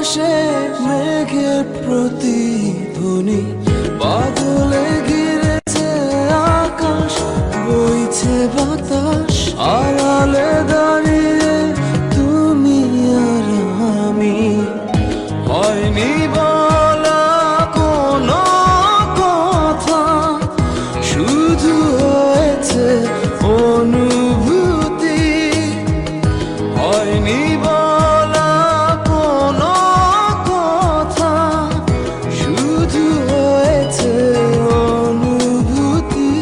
আকাশে মেঘের প্রতিধ্বনি, বাদলে ঘিরেছে আকাশ, বইছে বাতাস, আড়ালে দাঁড়িয়ে তুমি আর আমি। হয়নি বলা কোনো কথা, শুধু হয়েছে অনুভূতি। হয়নি বলা কোনো কথা, শুধু হয়েছে অনুভূতি।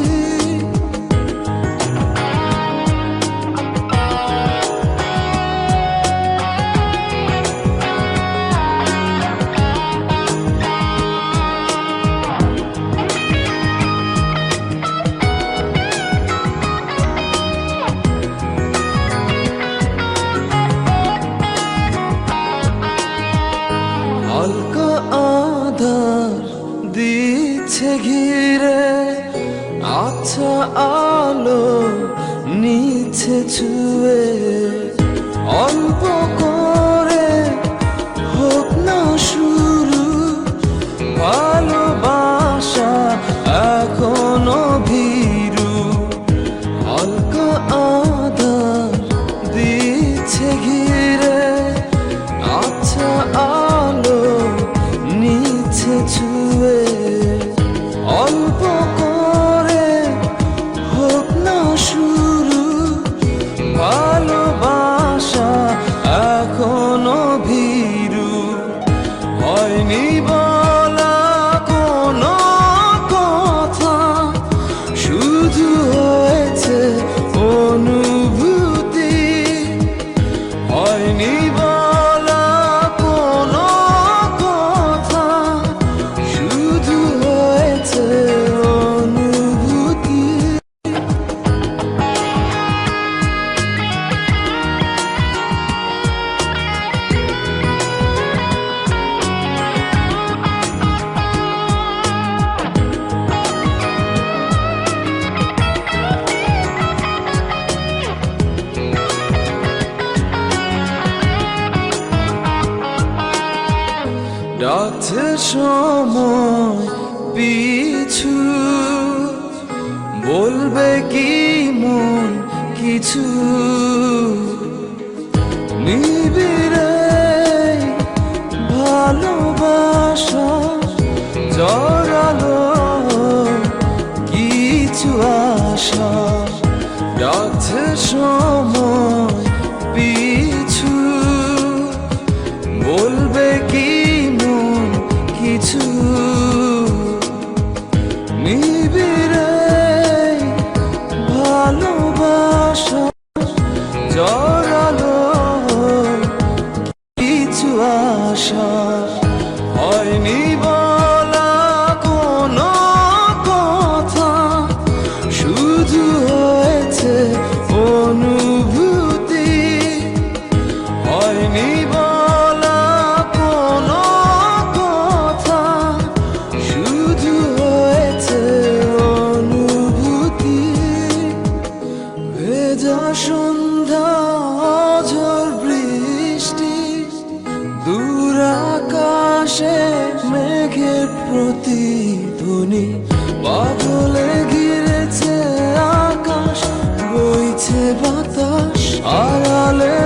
হালকা আধার দিচ্ছে ঘিরে, আচ্ছা আলো নিচ্ছে ছুঁয়ে। অল্প করে হোক না শুরু, ভালোবাসা এখনো ভীরু। হালকা আধার দিচ্ছে ঘিরে, আচ্ছা আলো নিচ্ছে ছুঁয়ে। অল্প করে হোক না শুরু, ভালোবাসা এখনো ভীরু। হয়নি বলা কোনো কথা, শুধু হয়েছে অনুভূতি। হয়নি বলা কোনো কথা, শুধু হয়েছে অনুভূতি। ডাকছে সময় পিছু, বলবে কি মন কিছু। নিবিড়ে ভালোবাসা জড়ালো কিছু আশা। ডাকছে সময় পিছু, বলবে কি কিছু। নিবিড়ে ভালোবাসা জড়ালো কিছু আশা। হয়নি বলা কোনো কথা, শুধু হয়েছে অনুভূতি। হয়নি বলা কোনো কথা, শুধু হয়েছে অনুভূতি। ভেজা সন্ধ্যা, ঝড় বৃষ্টি, দূর আকাশে মেঘের প্রতিধ্বনি, বাদলে ঘিরেছে আকাশ, বইছে বাতাস, আড়ালে